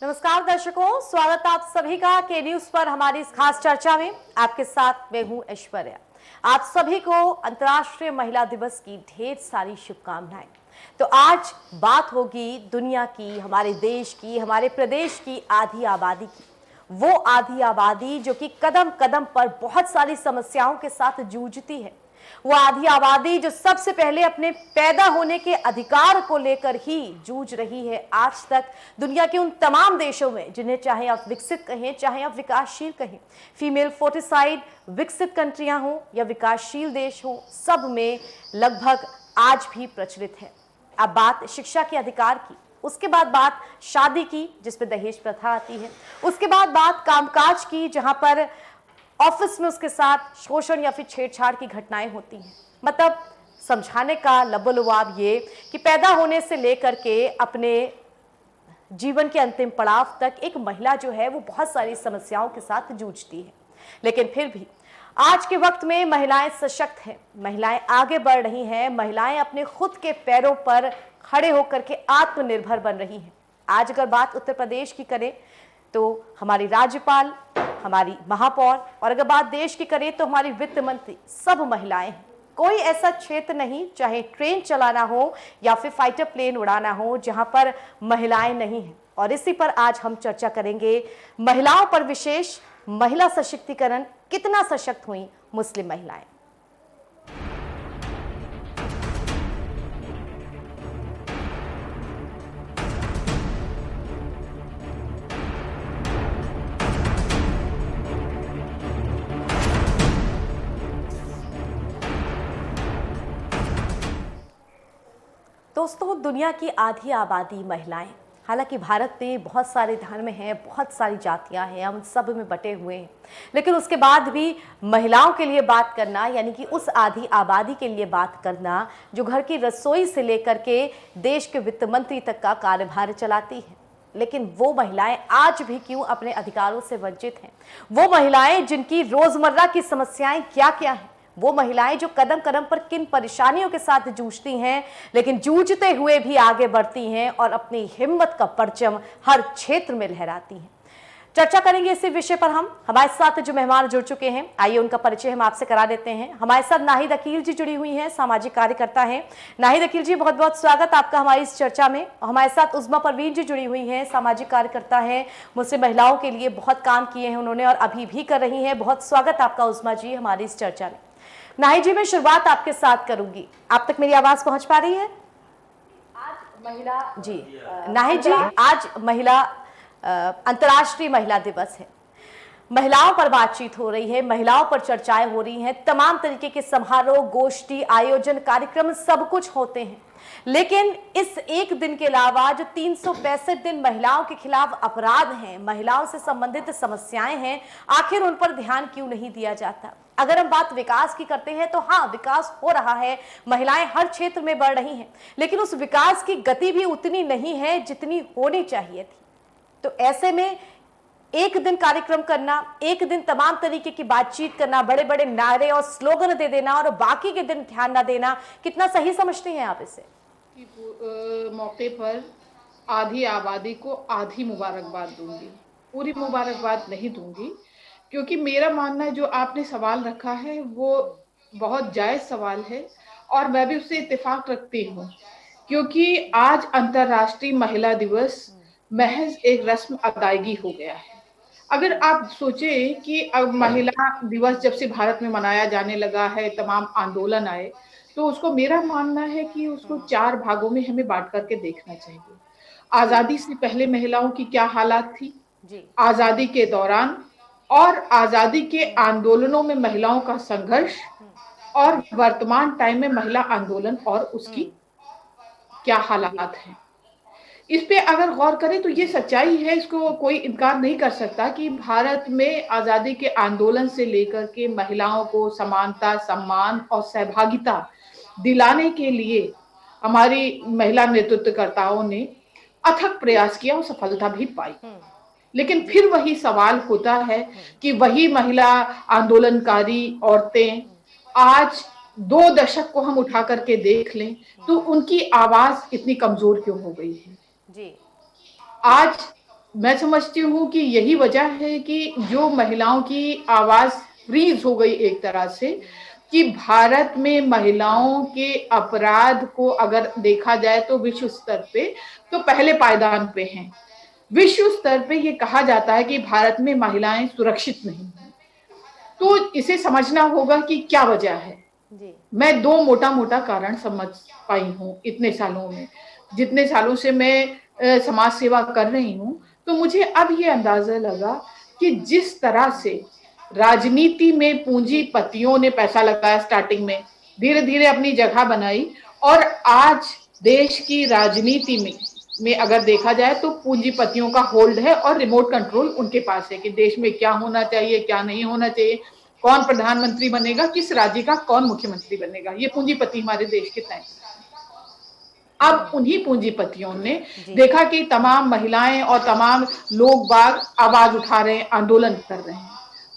नमस्कार दर्शकों, स्वागत आप सभी का के न्यूज पर हमारी इस खास चर्चा में। आपके साथ मैं हूं ऐश्वर्या। आप सभी को अंतर्राष्ट्रीय महिला दिवस की ढेर सारी शुभकामनाएं। तो आज बात होगी दुनिया की, हमारे देश की, हमारे प्रदेश की आधी आबादी की। वो आधी आबादी जो कि कदम कदम पर बहुत सारी समस्याओं के साथ जूझती है। वो आधी आबादी जो सबसे पहले अपने पैदा होने के अधिकार को लेकर ही जूझ रही है आज तक दुनिया के उन तमाम देशों में, जिन्हें चाहे आप विकसित कहें चाहे आप विकासशील कहें। फीमेल फोर्टिसाइड विकसित कंट्रियां हो या विकासशील देश हो, सब में लगभग आज भी प्रचलित है। अब बात शिक्षा के अधिकार की, उसके बाद बात शादी की जिसमें दहेज प्रथा आती है, उसके बाद बात कामकाज की जहां पर ऑफिस में उसके साथ शोषण या फिर छेड़छाड़ की घटनाएं होती हैं। मतलब समझाने का लबोलुआब ये कि पैदा होने से लेकर के अपने जीवन के अंतिम पड़ाव तक एक महिला जो है वो बहुत सारी समस्याओं के साथ जूझती है। लेकिन फिर भी आज के वक्त में महिलाएं सशक्त हैं, महिलाएं आगे बढ़ रही हैं, महिलाएं अपने खुद के पैरों पर खड़े होकर के आत्मनिर्भर बन रही हैं। आज अगर बात उत्तर प्रदेश की करें तो हमारी राज्यपाल, हमारी महापौर, और अगर बात देश की करें तो हमारी वित्त मंत्री, सब महिलाएं हैं। कोई ऐसा क्षेत्र नहीं, चाहे ट्रेन चलाना हो या फिर फाइटर प्लेन उड़ाना हो, जहां पर महिलाएं नहीं हैं। और इसी पर आज हम चर्चा करेंगे, महिलाओं पर विशेष महिला सशक्तिकरण, कितना सशक्त हुई मुस्लिम महिलाएं। दोस्तों, दुनिया की आधी आबादी महिलाएं। हालांकि भारत में बहुत सारे धर्म हैं, बहुत सारी जातियां हैं, हम सब में बटे हुए हैं, लेकिन उसके बाद भी महिलाओं के लिए बात करना, यानी कि उस आधी आबादी के लिए बात करना जो घर की रसोई से लेकर के देश के वित्त मंत्री तक का कार्यभार चलाती है। लेकिन वो महिलाएं आज भी क्यों अपने अधिकारों से वंचित हैं? वो महिलाएं जिनकी रोजमर्रा की समस्याएं क्या क्या हैं? वो महिलाएं जो कदम कदम पर किन परेशानियों के साथ जूझती हैं, लेकिन जूझते हुए भी आगे बढ़ती हैं और अपनी हिम्मत का परचम हर क्षेत्र में लहराती हैं। चर्चा करेंगे इसी विषय पर हम। हमारे साथ जो मेहमान जुड़ चुके हैं, आइए उनका परिचय हम आपसे करा देते हैं। हमारे साथ नाहिद अकील जी जुड़ी हुई हैं, सामाजिक कार्यकर्ता हैं। नाहिद अकील जी, बहुत बहुत स्वागत आपका हमारी इस चर्चा में। हमारे साथ उज़्मा परवीन जी जुड़ी हुई हैं, सामाजिक कार्यकर्ता हैं, मुस्लिम महिलाओं के लिए बहुत काम किए हैं उन्होंने और अभी भी कर रही हैं। बहुत स्वागत आपका उज़्मा जी हमारी इस चर्चा में। नाहिद जी, मैं शुरुआत आपके साथ करूंगी, आप तक मेरी आवाज पहुंच पा रही है? आज महिला जी, नाहिद जी, आज अंतर्राष्ट्रीय महिला दिवस है। महिलाओं पर बातचीत हो रही है, महिलाओं पर चर्चाएं हो रही हैं, तमाम तरीके के समारोह, गोष्ठी, आयोजन, कार्यक्रम सब कुछ होते हैं। लेकिन इस एक दिन के अलावा जो 365 दिन महिलाओं के खिलाफ अपराध हैं, महिलाओं से संबंधित समस्याएं हैं, आखिर उन पर ध्यान क्यों नहीं दिया जाता? अगर हम बात विकास की करते हैं तो हाँ, विकास हो रहा है, महिलाएं हर क्षेत्र में बढ़ रही हैं, लेकिन उस विकास की गति भी उतनी नहीं है जितनी होनी चाहिए थी। तो ऐसे में एक दिन कार्यक्रम करना, एक दिन तमाम तरीके की बातचीत करना, बड़े बड़े नारे और स्लोगन दे देना और बाकी के दिन ध्यान न देना, कितना सही समझते हैं आप इसे? मौके पर आधी आबादी को आधी मुबारकबाद दूंगी, पूरी मुबारकबाद नहीं दूंगी, क्योंकि मेरा मानना है जो आपने सवाल रखा है वो बहुत जायज सवाल है और मैं भी उससे इत्तेफाक रखती हूँ, क्योंकि आज अंतर्राष्ट्रीय महिला दिवस महज एक रस्म अदायगी हो गया है। अगर आप सोचें कि अब महिला दिवस जब से भारत में मनाया जाने लगा है, तमाम आंदोलन आए, तो उसको मेरा मानना है कि उसको 4 भागों में हमें बांट करके देखना चाहिए। आजादी से पहले महिलाओं की क्या हालात थी, आजादी के दौरान और आजादी के आंदोलनों में महिलाओं का संघर्ष, और वर्तमान टाइम में महिला आंदोलन और उसकी क्या हालात हैं। इस पे अगर गौर करें तो ये सच्चाई है, इसको कोई इनकार नहीं कर सकता कि भारत में आजादी के आंदोलन से लेकर के महिलाओं को समानता, सम्मान और सहभागिता दिलाने के लिए हमारी महिला नेतृत्वकर्ताओं ने अथक प्रयास किया और सफलता भी पाई। लेकिन फिर वही सवाल होता है कि वही महिला आंदोलनकारी औरतें आज 2 दशक को हम उठा करके देख लें तो उनकी आवाज इतनी कमजोर क्यों हो गई है? जी। आज मैं समझती हूँ कि यही वजह है कि जो महिलाओं की आवाज फ्रीज हो गई एक तरह से, कि भारत में महिलाओं के अपराध को अगर देखा जाए तो विश्व स्तर पे तो पहले पायदान पे हैं। विश्व स्तर पे ये कहा जाता है कि भारत में महिलाएं सुरक्षित नहीं हैं। तो इसे समझना होगा कि क्या वजह है। जी। मैं दो मोटा मोटा कारण समझ पाई हूँ इतने सालों में, जितने सालों से मैं समाज सेवा कर रही हूँ। तो मुझे अब ये अंदाजा लगा कि जिस तरह से राजनीति में पूंजीपतियों ने पैसा लगाया स्टार्टिंग में, धीरे धीरे अपनी जगह बनाई, और आज देश की राजनीति में अगर देखा जाए तो पूंजीपतियों का होल्ड है और रिमोट कंट्रोल उनके पास है कि देश में क्या होना चाहिए, क्या नहीं होना चाहिए, कौन प्रधानमंत्री बनेगा, किस राज्य का कौन मुख्यमंत्री बनेगा, ये पूंजीपति हमारे देश के तय। अब उन्हीं पूंजीपतियों ने देखा कि तमाम महिलाएं और तमाम लोग बाग आवाज उठा रहे हैं, आंदोलन कर रहे हैं,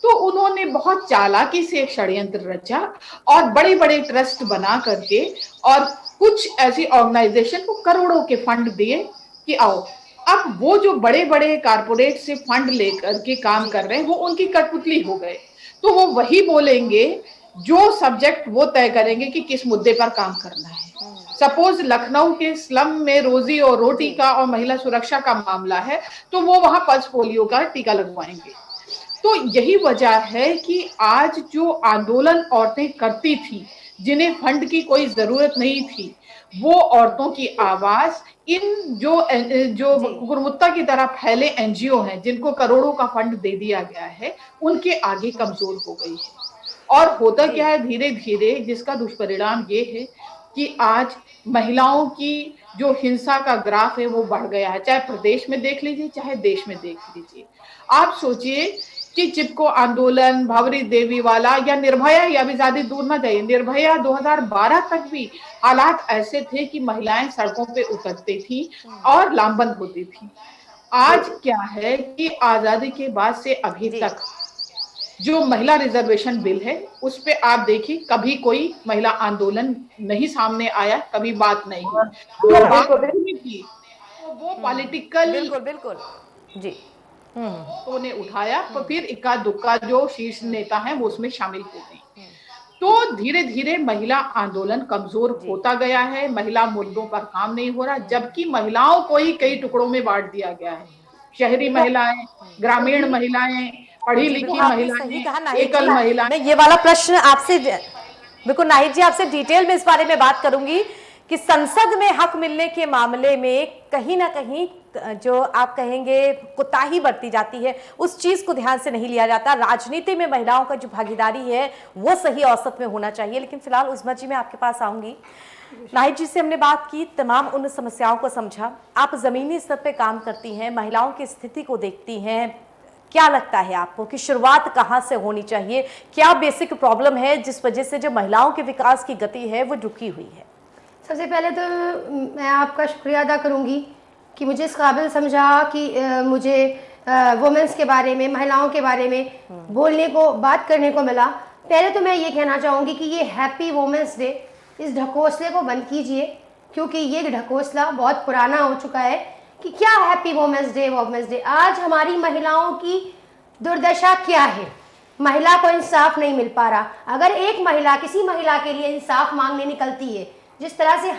तो उन्होंने बहुत चालाकी से एक षड्यंत्र रचा और बड़े बड़े ट्रस्ट बना करके और कुछ ऐसी ऑर्गेनाइजेशन को करोड़ों के फंड दिए कि आओ। अब वो जो बड़े बड़े कारपोरेट से फंड लेकर के काम कर रहे हैं, वो उनकी कठपुतली हो गए। तो वो वही बोलेंगे जो सब्जेक्ट वो तय करेंगे कि किस मुद्दे पर काम करना है। सपोज लखनऊ के स्लम में रोजी और रोटी का और महिला सुरक्षा का मामला है, तो वो वहां पल्स पोलियो का टीका लगवाएंगे। तो यही वजह है कि आज जो आंदोलन औरतें करती थी, जिन्हें फंड की कोई जरूरत नहीं थी, वो औरतों की आवाज इन जो गुरुमुत्ता की तरह फैले एनजीओ हैं, जिनको करोड़ों का फंड दे दिया गया है, उनके आगे कमजोर हो गई है। और होता क्या है धीरे धीरे, जिसका दुष्परिणाम ये है कि आज महिलाओं की जो हिंसा का ग्राफ है वो बढ़ गया है। चाहे प्रदेश में देख लीजिए, चाहे देश में देख लीजिए। आप सोचिए कि चिपको आंदोलन, भावरी देवी वाला या निर्भया, या भी ज्यादा दूर ना जाइए, निर्भया 2012 तक भी हालात ऐसे थे कि महिलाएं सड़कों पे उतरती थी और लामबंद होती थी। आज क्या है कि आजादी के बाद से अभी तक जो महिला रिजर्वेशन बिल है, उस पे आप देखिए कभी कोई महिला आंदोलन नहीं सामने आया, कभी बात नहीं हुई। जो बात हुई थी वो पॉलिटिकल बिल्कुल बिल्कुल जी। तो ने उठाया, तो फिर इक्का दुक्का जो शीर्ष नेता हैं वो उसमें शामिल हो गए। तो धीरे धीरे महिला आंदोलन कमजोर होता गया है, महिला मुद्दों पर काम नहीं हो रहा, जबकि महिलाओं को ही कई टुकड़ों में बांट दिया गया है। शहरी महिलाएं, ग्रामीण महिलाएं, पढ़ी लिखी आपने सही कहा महिलाएं, नाहिद एकल जी। महिलाएं। मैं ये वाला प्रश्न आपसे बिल्कुल नाहिद जी आपसे डिटेल में इस बारे में बात करूंगी कि संसद में हक मिलने के मामले में कहीं ना कहीं जो आप कहेंगे कोताही बरती जाती है, उस चीज को ध्यान से नहीं लिया जाता। राजनीति में महिलाओं का जो भागीदारी है वो सही औसत में होना चाहिए। लेकिन फिलहाल उस्मा जी मैं आपके पास आऊंगी। नाहिद जी से हमने बात की, तमाम उन समस्याओं को समझा। आप जमीनी स्तर पे काम करती हैं, महिलाओं की स्थिति को देखती हैं, क्या लगता है आपको कि शुरुआत कहाँ से होनी चाहिए? क्या बेसिक प्रॉब्लम है जिस वजह से जो महिलाओं के विकास की गति है वो रुकी हुई है? सबसे पहले तो मैं आपका शुक्रिया अदा करूंगी कि मुझे इस काबिल समझा कि मुझे वुमेंस के बारे में, महिलाओं के बारे में बोलने को, बात करने को मिला। पहले तो मैं ये कहना चाहूँगी कि ये हैप्पी वुमेंस डे, इस ढकोसले को बंद कीजिए, क्योंकि ये ढकोसला बहुत पुराना हो चुका है कि क्या happy women's day, women's day. आज हमारी महिलाओं की दुर्दशा क्या है? महिला को इंसाफ नहीं मिल पा रहा। अगर एक महिला किसी महिला के लिए इंसाफ मांगने निकलती है, जिस तरह से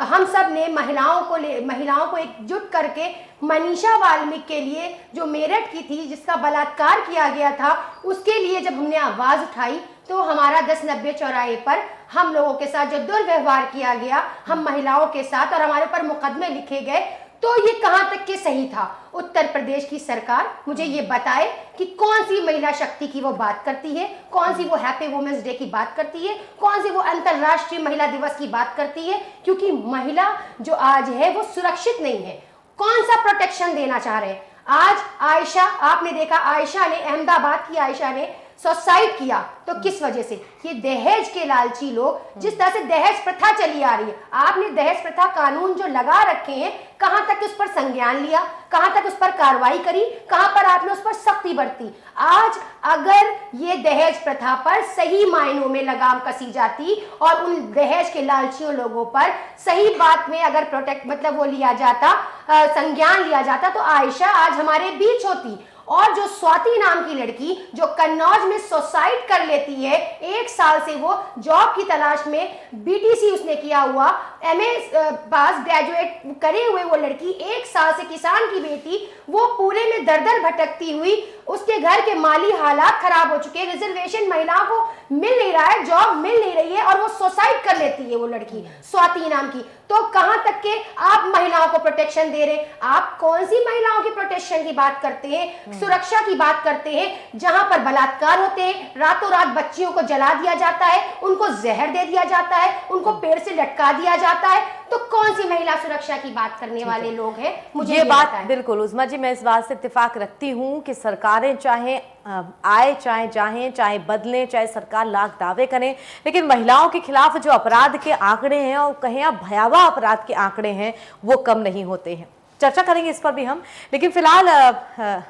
हम सब ने महिलाओं को एकजुट करके मनीषा वाल्मीकि के लिए जो मेरठ की थी, जिसका बलात्कार किया गया था, उसके लिए जब हमने आवाज उठाई तो हमारा 1090 चौराहे पर हम लोगों के साथ जो दुर्व्यवहार किया गया, हम महिलाओं के साथ, और हमारे ऊपर मुकदमे लिखे गए, तो ये कहां तक के सही था? उत्तर प्रदेश की सरकार मुझे ये बताए कि कौन सी महिला शक्ति की वो बात करती है, कौन सी वो हैप्पी वुमेन्स डे की बात करती है, कौन सी वो अंतर्राष्ट्रीय महिला दिवस की बात करती है। क्योंकि महिला जो आज है वो सुरक्षित नहीं है। कौन सा प्रोटेक्शन देना चाह रहे हैं? आज आयशा, आपने देखा आयशा ने, अहमदाबाद की आयशा ने सुसाइड किया, तो किस वजह से? ये दहेज के लालची लोग, जिस तरह से दहेज प्रथा चली आ रही है, आपने दहेज प्रथा कानून जो लगा रखे हैं, कहां तक उस पर संज्ञान लिया, कहां तक उस पर कार्रवाई करी, कहां पर आपने उस पर सख्ती बरती? आज अगर ये दहेज प्रथा पर सही मायनों में लगाम कसी जाती और उन दहेज के लालचियों लोगों पर सही बात में अगर प्रोटेक्ट मतलब वो लिया जाता, संज्ञान लिया जाता, तो आयशा आज हमारे बीच होती। और जो स्वाति नाम की लड़की जो कन्नौज में सुसाइड कर लेती है, 1 साल से वो जॉब की तलाश में, बीटीसी उसने किया हुआ, एमए पास ग्रेजुएट करे हुए वो लड़की, 1 साल से किसान की बेटी, वो पूरे में दर दर भटकती हुई, उसके घर के माली हालात खराब हो चुके हैं, रिजर्वेशन महिलाओं को मिल नहीं रहा है, जॉब मिल नहीं रही है, और वो सुसाइड कर लेती है वो लड़की स्वाति नाम की। तो कहां तक के आप महिलाओं को प्रोटेक्शन दे रहे? आप कौन सी महिलाओं की प्रोटेक्शन की बात करते हैं, सुरक्षा की बात करते हैं, जहां पर बलात्कार होते हैं, रातों रात बच्चियों को जला दिया जाता है, उनको जहर दे दिया जाता है, उनको पेड़ से लटका दिया जाता है? तो कौन सी महिला सुरक्षा की बात करने वाले लोग हैं? मुझे ये बात बिल्कुल उज़मा जी, मैं इस बात से इत्तेफाक रखती हूँ कि सरकारें चाहे आए चाहे जाएं, चाहे बदलें, चाहे सरकार लाख दावे करें, लेकिन महिलाओं के खिलाफ जो अपराध के आंकड़े हैं और कहें आप भयावह अपराध के आंकड़े हैं, वो कम नहीं होते हैं। चर्चा करेंगे इस पर भी हम, लेकिन फिलहाल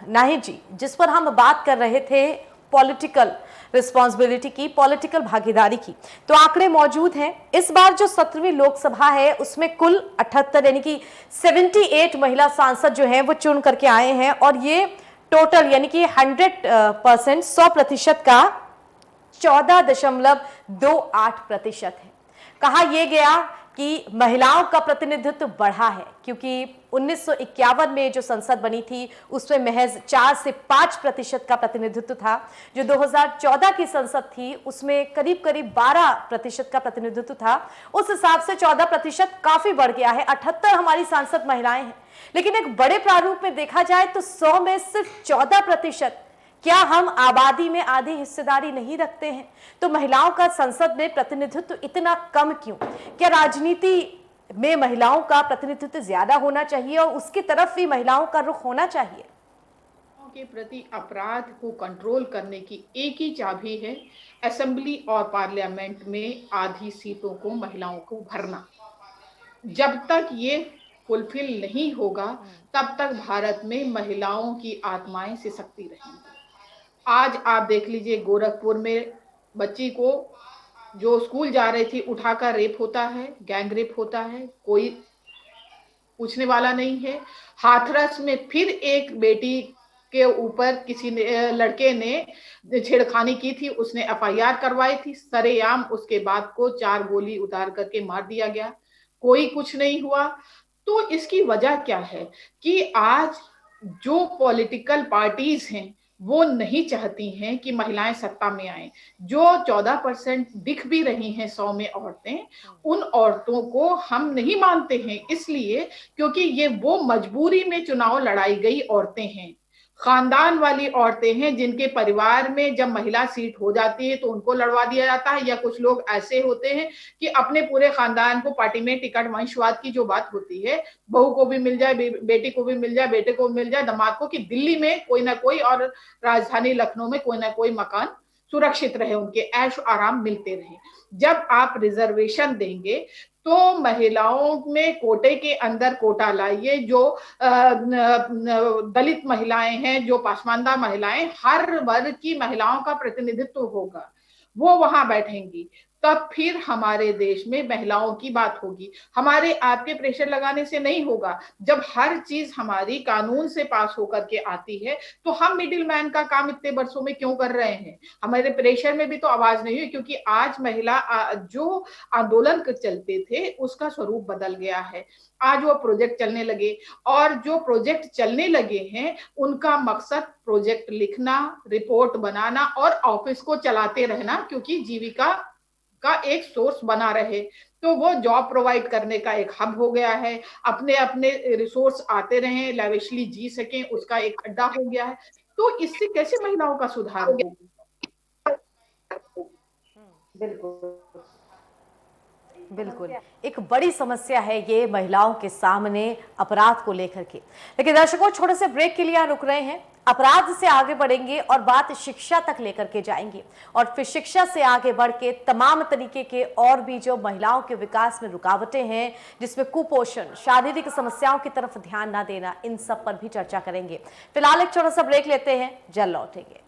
नाहिद जी, जिस पर हम बात कर रहे थे पॉलिटिकल रिस्पॉन्सिबिलिटी की, पॉलिटिकल भागीदारी की, तो आंकड़े मौजूद हैं। इस बार जो 17वीं लोकसभा है उसमें कुल 78 यानी कि 78 महिला सांसद जो हैं वो चुन करके आए हैं, और ये टोटल यानी कि 100% 100% का 14.28% है। कहा यह गया कि महिलाओं का प्रतिनिधित्व बढ़ा है, क्योंकि 1951 में जो संसद बनी थी उसमें महज 4 से 5% का प्रतिनिधित्व था। जो 2014 की संसद थी उसमें करीब करीब 12% का प्रतिनिधित्व था। उस हिसाब से 14% काफी बढ़ गया है। 78 हमारी सांसद महिलाएं हैं, लेकिन एक बड़े प्रारूप में देखा जाए तो 100 में सिर्फ 14%। क्या हम आबादी में आधी हिस्सेदारी नहीं रखते हैं? तो महिलाओं का संसद में प्रतिनिधित्व इतना कम क्यों? क्या राजनीति में महिलाओं का प्रतिनिधित्व ज्यादा होना चाहिए और उसकी तरफ भी महिलाओं का रुख होना चाहिए? के प्रति अपराध को कंट्रोल करने की एक ही चाबी है, असेंबली और पार्लियामेंट में आधी सीटों को महिलाओं को भरना। जब तक ये फुलफिल नहीं होगा, तब तक भारत में महिलाओं की आत्माएं सिसकती रहेंगी। आज आप देख लीजिए, गोरखपुर में बच्ची को जो स्कूल जा रही थी उठाकर रेप होता है, गैंग रेप होता है, कोई पूछने वाला नहीं है। हाथरस में फिर एक बेटी के ऊपर किसी ने, लड़के ने छेड़खानी की थी, उसने एफआईआर करवाई थी, सरेआम उसके बाद को 4 गोली उतार करके मार दिया गया, कोई कुछ नहीं हुआ। तो इसकी वजह क्या है कि आज जो पॉलिटिकल पार्टीज हैं वो नहीं चाहती हैं कि महिलाएं सत्ता में आए। जो 14% दिख भी रही हैं 100 में औरतें, उन औरतों को हम नहीं मानते हैं, इसलिए क्योंकि ये वो मजबूरी में चुनाव लड़ाई गई औरतें हैं, खानदान वाली औरतें हैं, जिनके परिवार में जब महिला सीट हो जाती है तो उनको लड़वा दिया जाता है। या कुछ लोग ऐसे होते हैं कि अपने पूरे खानदान को पार्टी में टिकट, वंशवाद की जो बात होती है, बहू को भी मिल जाए, बेटी को भी मिल जाए, बेटे को भी मिल जाए, दामाद को, कि दिल्ली में कोई ना कोई और राजधानी लखनऊ में कोई ना कोई मकान सुरक्षित रहे, उनके ऐश आराम मिलते रहे। जब आप रिजर्वेशन देंगे तो महिलाओं में कोटे के अंदर कोटा लाइए, जो दलित महिलाएं हैं, जो पासमानदा महिलाएं, हर वर्ग की महिलाओं का प्रतिनिधित्व होगा, वो वहां बैठेंगी, तब फिर हमारे देश में महिलाओं की बात होगी। हमारे आपके प्रेशर लगाने से नहीं होगा। जब हर चीज हमारी कानून से पास होकर के आती है तो हम मिडिल मैन का काम इतने वर्षों में क्यों कर रहे हैं? हमारे प्रेशर में भी तो आवाज नहीं हुई, क्योंकि आज महिला जो आंदोलन चलते थे उसका स्वरूप बदल गया है। आज वो प्रोजेक्ट चलने लगे, और जो प्रोजेक्ट चलने लगे हैं उनका मकसद प्रोजेक्ट लिखना, रिपोर्ट बनाना और ऑफिस को चलाते रहना, क्योंकि जीविका का एक सोर्स बना रहे। तो वो जॉब प्रोवाइड करने का एक हब हो गया है, अपने अपने रिसोर्स आते रहे, लैविशली जी सकें, उसका एक अड्डा हो गया है। तो इससे कैसे महिलाओं का सुधार होगा? बिल्कुल। बिल्कुल, एक बड़ी समस्या है ये महिलाओं के सामने अपराध को लेकर के। लेकिन दर्शकों, छोटे से ब्रेक के लिए यहाँ रुक रहे हैं। अपराध से आगे बढ़ेंगे और बात शिक्षा तक लेकर के जाएंगे, और फिर शिक्षा से आगे बढ़ के तमाम तरीके के और भी जो महिलाओं के विकास में रुकावटें हैं, जिसमें कुपोषण, शारीरिक समस्याओं की तरफ ध्यान ना देना, इन सब पर भी चर्चा करेंगे। फिलहाल एक छोटा सा ब्रेक लेते हैं, जल्द लौटेंगे।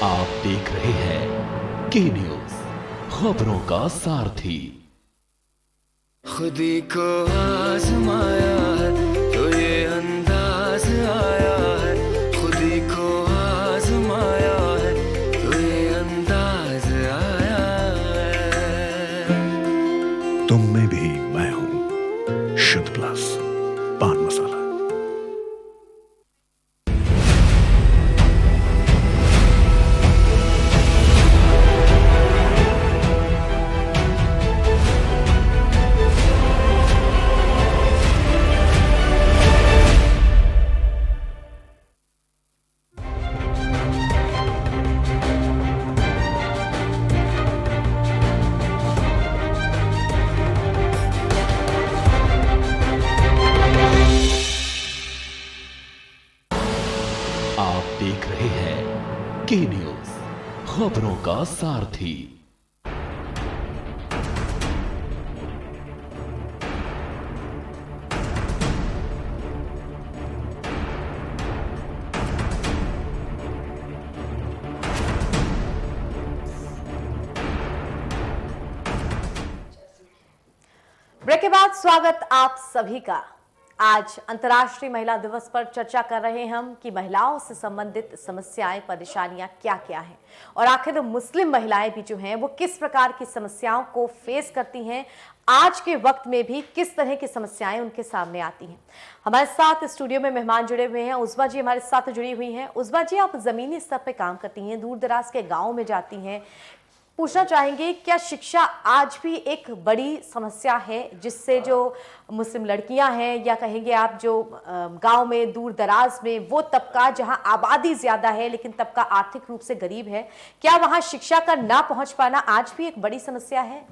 आप देख रहे हैं के न्यूज, खबरों का सारथी। खुदी को आजमाया है तो ये अंदाज आया है, खुदी को आजमाया है तो ये अंदाज आया है। तुम में भी मैं हूं, शुद्ध प्लस पान मसाला। आप देख रहे हैं के न्यूज, खबरों का सारथी। ब्रेक के बाद स्वागत आप सभी का। आज अंतर्राष्ट्रीय महिला दिवस पर चर्चा कर रहे हैं हम कि महिलाओं से संबंधित समस्याएं, परेशानियां क्या क्या हैं, और आखिर मुस्लिम महिलाएं भी जो हैं वो किस प्रकार की समस्याओं को फेस करती हैं, आज के वक्त में भी किस तरह की समस्याएं उनके सामने आती हैं। हमारे साथ स्टूडियो में मेहमान जुड़े हुए हैं। उज़्मा जी हमारे साथ जुड़ी हुई हैं। उज़्मा जी, आप जमीनी स्तर पर काम करती हैं, दूर दराज के गाँव में जाती हैं। पूछना चाहेंगे, क्या शिक्षा आज भी एक बड़ी समस्या है जिससे जो मुस्लिम लड़कियां हैं, या कहेंगे आप जो गांव में दूर दराज में वो तबका जहां आबादी ज्यादा है लेकिन तबका आर्थिक रूप से गरीब है, क्या वहां शिक्षा का ना पहुंच पाना आज भी एक बड़ी समस्या है?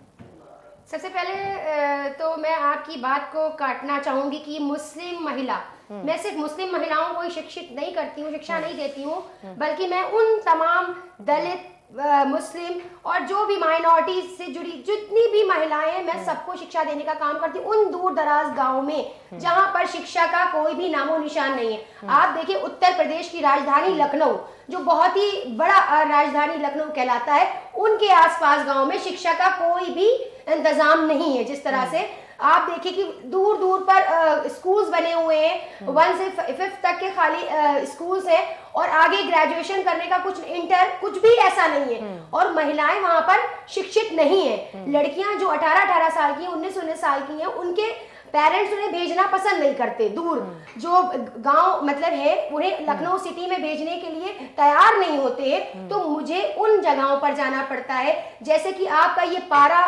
सबसे पहले तो मैं आपकी बात को काटना चाहूंगी कि मुस्लिम महिला, मैं सिर्फ मुस्लिम महिलाओं को ही शिक्षित नहीं करती हूँ, शिक्षा नहीं देती हूँ, बल्कि मैं उन तमाम दलित, मुस्लिम और जो भी माइनॉरिटीज से जुड़ी जितनी भी महिलाएं हैं, मैं सबको शिक्षा देने का काम करती हूँ उन दूर दराज गाँव में जहाँ पर शिक्षा का कोई भी नामो निशान नहीं है। आप देखिए, उत्तर प्रदेश की राजधानी लखनऊ, जो बहुत ही बड़ा राजधानी लखनऊ कहलाता है, उनके आसपास गाँव में शिक्षा का कोई भी इंतजाम नहीं है। जिस तरह से आप देखिए कि दूर दूर पर स्कूल्स बने हुए हैं, 1 से 5th तक के खाली स्कूल्स हैं, और आगे ग्रेजुएशन करने का कुछ इंटर कुछ भी ऐसा नहीं है, और महिलाएं वहां पर शिक्षित नहीं है। लड़कियां जो 18-18 साल की, 19-19 साल की हैं, उनके पेरेंट्स उन्हें भेजना पसंद नहीं करते। दूर जो गांव मतलब है, उन्हें लखनऊ सिटी में भेजने के लिए तैयार नहीं होते हैं, तो मुझे उन जगहों पर जाना पड़ता है। जैसे कि आपका ये पारा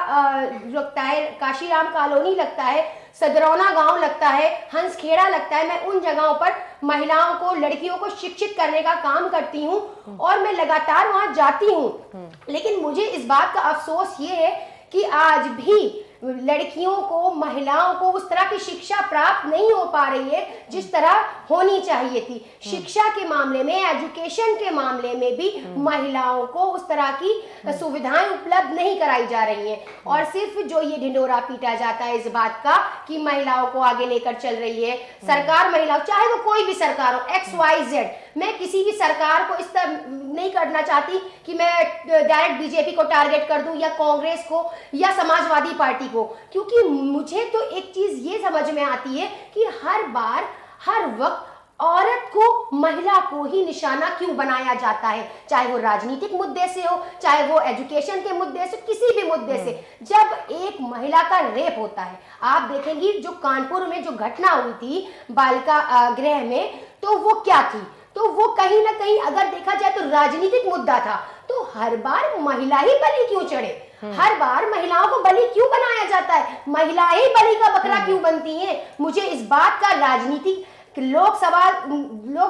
लगता है, काशीराम कॉलोनी लगता है, सदरौना गांव लगता है, हंसखेड़ा लगता है। मैं उन जगहों पर महिलाओं को, लड़कियों को शिक्षित करने का काम करती हूँ और मैं लगातार वहां जाती हूँ। लेकिन मुझे इस बात का अफसोस ये है कि आज भी लड़कियों को, महिलाओं को उस तरह की शिक्षा प्राप्त नहीं हो पा रही है जिस तरह होनी चाहिए थी। शिक्षा के मामले में, एजुकेशन के मामले में भी महिलाओं को उस तरह की सुविधाएं उपलब्ध नहीं कराई जा रही हैं, और सिर्फ जो ये ढिंढोरा पीटा जाता है इस बात का कि महिलाओं को आगे लेकर चल रही है सरकार। महिलाओं, चाहे वो कोई भी सरकार हो, XYZ, मैं किसी भी सरकार को इस तरह नहीं करना चाहती कि मैं डायरेक्ट बीजेपी को टारगेट कर दूं या कांग्रेस को या समाजवादी पार्टी को, क्योंकि मुझे तो एक चीज ये समझ में आती है कि हर बार, हर वक्त औरत को, महिला को ही निशाना क्यों बनाया जाता है, चाहे वो राजनीतिक मुद्दे से हो, चाहे वो एजुकेशन के मुद्दे से, किसी भी मुद्दे से। जब एक महिला का रेप होता है, आप देखेंगी जो कानपुर में जो घटना हुई थी बालिका गृह में, तो वो क्या थी, तो वो कहीं ना कहीं अगर देखा जाए तो राजनीतिक मुद्दा था। तो हर बार महिला ही बलि क्यों चढ़े? हर बार महिलाओं को बलि क्यों बनाया जाता है? महिला ही बलि का बकरा क्यों बनती हैं? मुझे इस बात का राजनीति लोग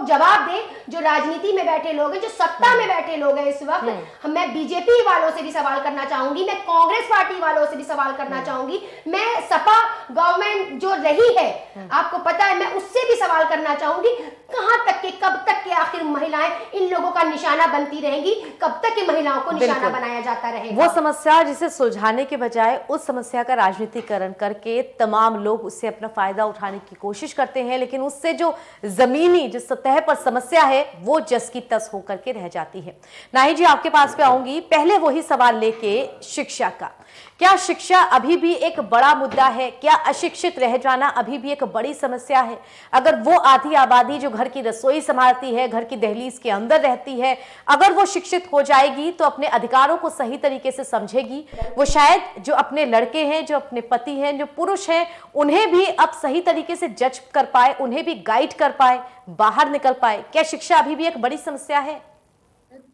जवाब दें, जो राजनीति में बैठे लोग हैं, जो सत्ता में बैठे लोग हैं इस वक्त। मैं बीजेपी वालों से भी सवाल करना चाहूंगी, मैं कांग्रेस पार्टी वालों से भी सवाल करना चाहूंगी, मैं सपा गवर्नमेंट जो रही है, आपको पता है, मैं उससे भी सवाल करना चाहूंगी, कहां तक के, कब तक के आखिर महिलाएं इन लोगों का निशाना बनती रहेंगी? कब तक के महिलाओं को निशाना बनाया जाता रहेगा? वो समस्या जिसे सुलझाने के बजाय उस समस्या का राजनीतिकरण करके तमाम लोग उससे अपना फायदा उठाने की कोशिश करते हैं, लेकिन उससे जो जमीनी, जो सतह पर समस्या है, वो जस की तस होकर के रह जाती है। नाही जी, आपके पास पे आऊंगी, पहले वही सवाल लेके शिक्षा का। क्या शिक्षा अभी भी एक बड़ा मुद्दा है? क्या अशिक्षित रह जाना अभी भी एक बड़ी समस्या है? अगर वो आधी आबादी जो घर की रसोई संभालती है, घर की दहलीज के अंदर रहती है, अगर वो शिक्षित हो जाएगी तो अपने अधिकारों को सही तरीके से समझेगी, वो शायद जो अपने लड़के हैं, जो अपने पति हैं, जो पुरुष हैं, उन्हें भी अब सही तरीके से जज कर पाए, उन्हें भी गाइड कर पाए, बाहर निकल पाए। क्या शिक्षा अभी भी एक बड़ी समस्या है?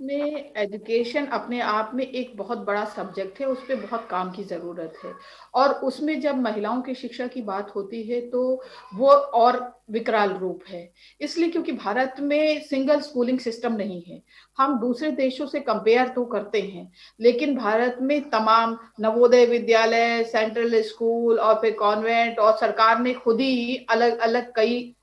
में एजुकेशन अपने आप में एक बहुत बड़ा सब्जेक्ट है, उस पर बहुत काम की ज़रूरत है। और उसमें जब महिलाओं की शिक्षा की बात होती है तो वो और विकराल रूप है, इसलिए क्योंकि भारत में सिंगल स्कूलिंग सिस्टम नहीं है। हम दूसरे देशों से कंपेयर तो करते हैं, लेकिन भारत में तमाम नवोदय विद्यालय, सेंट्रल स्कूल और फिर कॉन्वेंट, और सरकार ने खुद ही अलग अलग कई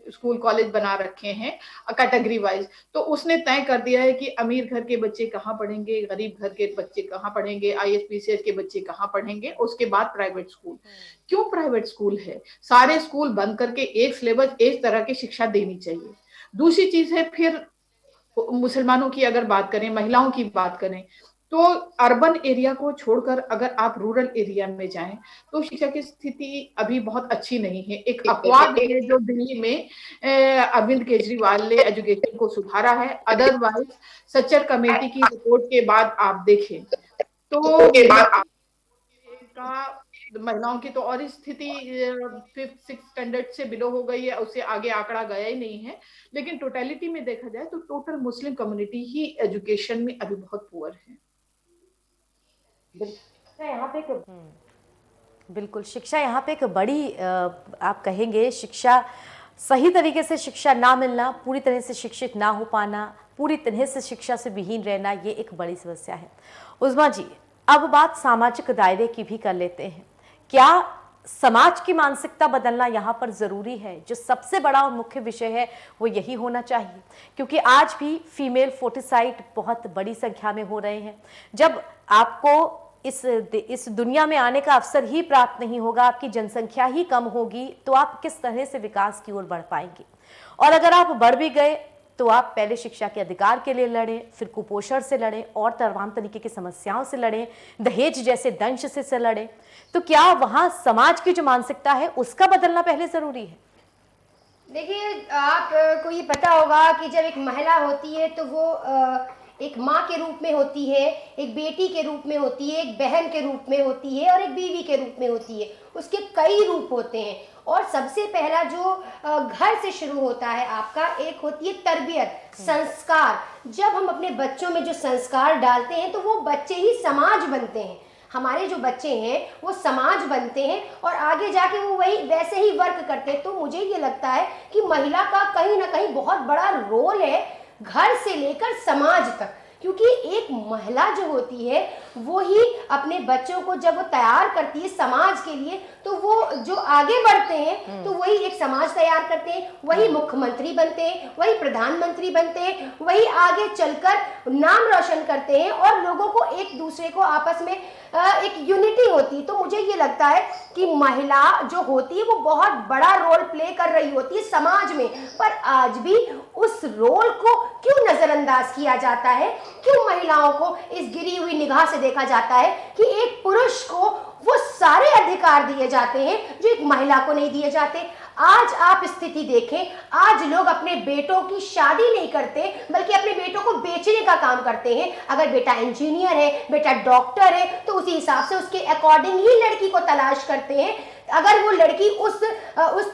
स्कूल कॉलेज बना रखे हैं कैटेगरी वाइज। तो उसने तय कर दिया है कि अमीर घर के बच्चे कहाँ पढ़ेंगे, गरीब घर के बच्चे कहाँ पढ़ेंगे, ISPCS के बच्चे कहाँ पढ़ेंगे, उसके बाद प्राइवेट स्कूल। क्यों प्राइवेट स्कूल है? सारे स्कूल बंद करके एक सिलेबस, एक तरह की शिक्षा देनी चाहिए। दूसरी चीज है, फिर मुसलमानों की अगर बात करें, महिलाओं की बात करें, तो अर्बन एरिया को छोड़कर अगर आप रूरल एरिया में जाएं तो शिक्षा की स्थिति अभी बहुत अच्छी नहीं है। एक अपवाद है जो दिल्ली में अरविंद केजरीवाल ने एजुकेशन को सुधारा है, अदरवाइज सच्चर कमेटी की रिपोर्ट के बाद आप देखें तो महिलाओं की तो और स्थिति 5th-6th स्टैंडर्ड से बिलो हो गई है, उससे आगे आंकड़ा गया ही नहीं है। लेकिन टोटलिटी में देखा जाए तो टोटल मुस्लिम कम्युनिटी ही एजुकेशन में अभी बहुत पुअर है। बिल्कुल, शिक्षा यहाँ पे एक बड़ी आप कहेंगे, शिक्षा सही तरीके से शिक्षा ना मिलना, पूरी तरह से शिक्षित ना हो पाना, पूरी तरह से शिक्षा से विहीन रहना, ये एक बड़ी समस्या है। उज़्मा जी, अब बात सामाजिक दायरे की भी कर लेते हैं। क्या समाज की मानसिकता बदलना यहाँ पर ज़रूरी है? जो सबसे बड़ा और मुख्य विषय है वो यही होना चाहिए, क्योंकि आज भी फीमेल फोर्टिसाइड बहुत बड़ी संख्या में हो रहे हैं। जब आपको इस दुनिया में आने का अवसर ही प्राप्त नहीं होगा, आपकी जनसंख्या ही कम होगी, तो आप किस तरह से विकास की ओर बढ़ पाएंगे? और अगर आप बढ़ भी गए तो आप पहले शिक्षा के अधिकार के लिए लड़ें, फिर कुपोषण से लड़ें और तमाम तरीके की समस्याओं से लड़ें, दहेज जैसे दंश से लड़ें। तो क्या वहां समाज की जो मानसिकता है उसका बदलना पहले जरूरी है? देखिए, आपको ये पता होगा कि जब एक महिला होती है तो वो एक माँ के रूप में होती है, एक बेटी के रूप में होती है, एक बहन के रूप में होती है और एक बीवी के रूप में होती है। उसके कई रूप होते हैं और सबसे पहला जो घर से शुरू होता है आपका, एक होती है तरबियत, संस्कार। जब हम अपने बच्चों में जो संस्कार डालते हैं तो वो बच्चे ही समाज बनते हैं। हमारे जो बच्चे हैं वो समाज बनते हैं और आगे जाके वो वही वैसे ही वर्क करते हैं। तो मुझे ये लगता है कि महिला का कहीं ना कहीं बहुत बड़ा रोल है, घर से लेकर समाज तक, क्योंकि एक महिला जो होती है वो ही अपने बच्चों को जब वो तैयार करती है समाज के लिए, तो वो जो आगे बढ़ते हैं तो वही एक समाज तैयार करते हैं, वही मुख्यमंत्री बनते हैं, वही प्रधानमंत्री बनते हैं, वही आगे चलकर नाम रोशन करते हैं और लोगों को एक दूसरे को आपस में एक यूनिटी होती है। तो मुझे ये लगता है कि महिला जो होती है वो बहुत बड़ा रोल प्ले कर रही होती है समाज में, पर आज भी उस रोल को क्यों नजरअंदाज किया जाता है? क्यों महिलाओं को इस गिरी हुई निगाह से देखा जाता है कि एक पुरुष को वो सारे अधिकार दिए जाते हैं जो एक महिला को नहीं दिए जाते? आज आप स्थिति देखें, आज लोग अपने बेटों की शादी नहीं करते बल्कि अपने बेटों को बेचने का काम करते हैं। अगर बेटा इंजीनियर है, बेटा डॉक्टर है, तो उसी हिसाब से उसके अकॉर्डिंग ही लड़की को तलाश करते हैं। अगर वो लड़की उस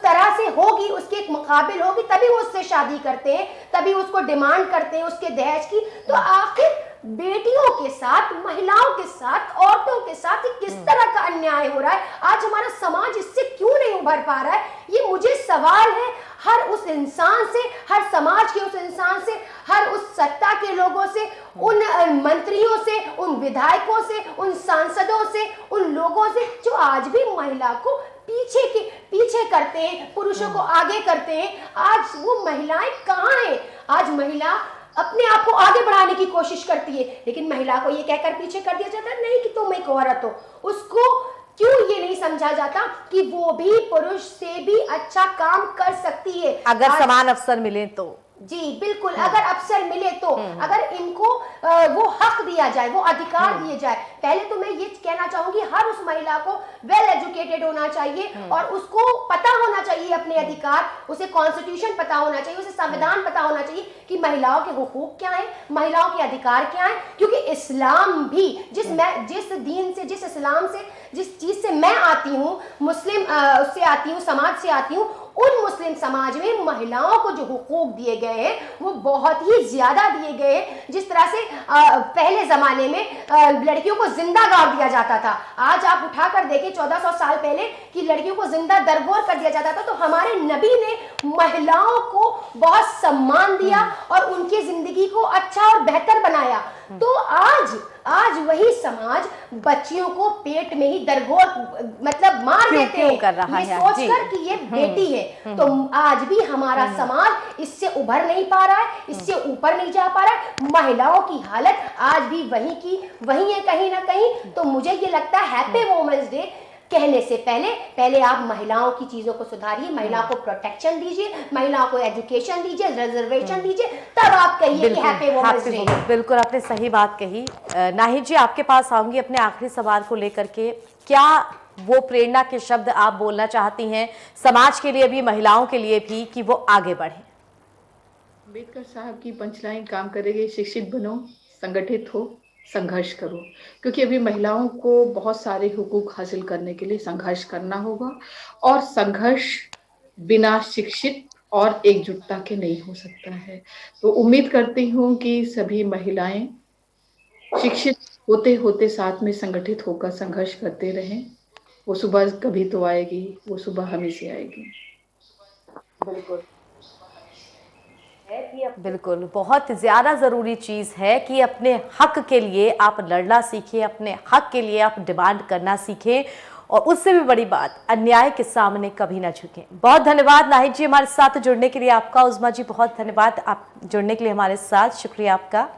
तरह से होगी, उसके एक मुकाबिल होगी, तभी वो उससे शादी करते हैं, तभी उसको डिमांड करते हैं उसके दहेज की। तो आखिर बेटियों के साथ, महिलाओं के साथ, औरतों के साथ किस तरह का अन्याय हो रहा है। आज हमारा समाज इससे क्यों नहीं उभर पा रहा है, ये मुझे सवाल है हर उस इंसान से, हर समाज के उस इंसान से, हर उस सत्ता के लोगों से, उन मंत्रियों से, उन विधायकों से, उन सांसदों से, उन लोगों से जो आज भी महिला को पीछे करते हैं, पुरुषों को आगे करते हैं। आज वो महिलाएं कहाँ हैं? आज महिला अपने आप को आगे बढ़ाने की कोशिश करती है, लेकिन महिला को ये कहकर पीछे कर दिया जाता है नहीं कि तुम एक औरत हो। उसको क्यों ये नहीं समझा जाता कि वो भी पुरुष से भी अच्छा काम कर सकती है अगर समान अवसर मिले तो। जी बिल्कुल, अगर अवसर मिले तो, अगर इनको वो हक दिया जाए, वो अधिकार दिए जाए। पहले तो मैं ये कहना चाहूंगी हर उस महिला को वेल एजुकेटेड होना चाहिए और उसको पता होना चाहिए अपने अधिकार, उसे कॉन्स्टिट्यूशन पता होना चाहिए, उसे संविधान पता होना चाहिए कि महिलाओं के हुकूक क्या है, महिलाओं के अधिकार क्या है। क्योंकि इस्लाम भी जिस दीन से, जिस इस्लाम से, जिस चीज से मैं आती हूँ, मुस्लिम उससे आती हूँ, समाज से आती हूँ, उन मुस्लिम समाज में महिलाओं को जो हुकूक दिए गए हैं वो बहुत ही ज्यादा दिए गए हैं। जिस तरह से पहले जमाने में लड़कियों को जिंदा गाड़ दिया जाता था, आज आप उठाकर देखें 1400 साल पहले कि लड़कियों को जिंदा दरगोर कर दिया जाता था, तो हमारे नबी ने महिलाओं को बहुत सम्मान दिया और उनकी जिंदगी को अच्छा और बेहतर बनाया। तो आज वही समाज बच्चियों को पेट में ही दरगोर मतलब मार देते हैं कर रहा ये है सोचकर कि ये बेटी है। तो आज भी हमारा समाज इससे उभर नहीं पा रहा है, इससे ऊपर नहीं जा पा रहा है। महिलाओं की हालत आज भी वही है कहीं ना कहीं। तो मुझे ये लगता है हैप्पी वुमेन्स डे कहने से पहले आप महिलाओं की चीजों को सुधारिए, महिलाओं को प्रोटेक्शन दीजिए, महिलाओं को एजुकेशन दीजिए, रिजर्वेशन दीजिए, तब आप कहिए कि हैप्पी वुमेन्स डे। बिल्कुल आपने सही बात कही। नाहिद जी, आपके पास आऊंगी अपने आखिरी सवाल को लेकर के। क्या वो प्रेरणा के शब्द आप बोलना चाहती हैं समाज के लिए भी, महिलाओं के लिए भी, कि वो आगे बढ़े? अम्बेडकर साहब की पंचलाइन काम करेगी, शिक्षित बनो, संगठित हो, संघर्ष करो। क्योंकि अभी महिलाओं को बहुत सारे हुकूक हासिल करने के लिए संघर्ष करना होगा और संघर्ष बिना शिक्षित और एकजुटता के नहीं हो सकता है। तो उम्मीद करती हूँ कि सभी महिलाएं शिक्षित होते होते साथ में संगठित होकर संघर्ष करते रहें। वो सुबह कभी तो आएगी, वो सुबह हमें से आएगी। बिल्कुल, बहुत ज़्यादा ज़रूरी चीज़ है कि अपने हक के लिए आप लड़ना सीखें, अपने हक के लिए आप डिमांड करना सीखें और उससे भी बड़ी बात, अन्याय के सामने कभी ना झुकें। बहुत धन्यवाद नाहिद जी हमारे साथ जुड़ने के लिए आपका। उज़मा जी बहुत धन्यवाद आप जुड़ने के लिए हमारे साथ, शुक्रिया आपका।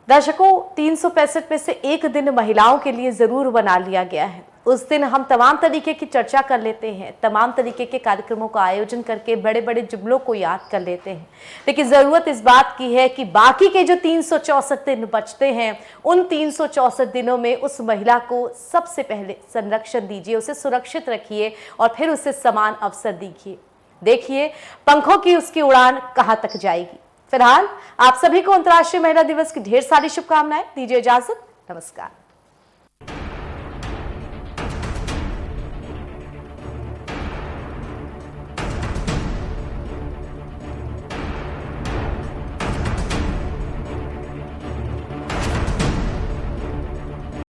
दर्शकों, 365 में से एक दिन महिलाओं के लिए ज़रूर बना लिया गया है। उस दिन हम तमाम तरीके की चर्चा कर लेते हैं, तमाम तरीके के कार्यक्रमों का आयोजन करके बड़े बड़े जुमलों को याद कर लेते हैं, लेकिन ज़रूरत इस बात की है कि बाकी के जो 364 दिन बचते हैं, उन 364 दिनों में उस महिला को सबसे पहले संरक्षण दीजिए, उसे सुरक्षित रखिए और फिर उसे समान अवसर दीजिए। देखिए पंखों की उसकी उड़ान कहाँ तक जाएगी। फिलहाल आप सभी को अंतर्राष्ट्रीय महिला दिवस की ढेर सारी शुभकामनाएं। दीजिए इजाजत, नमस्कार।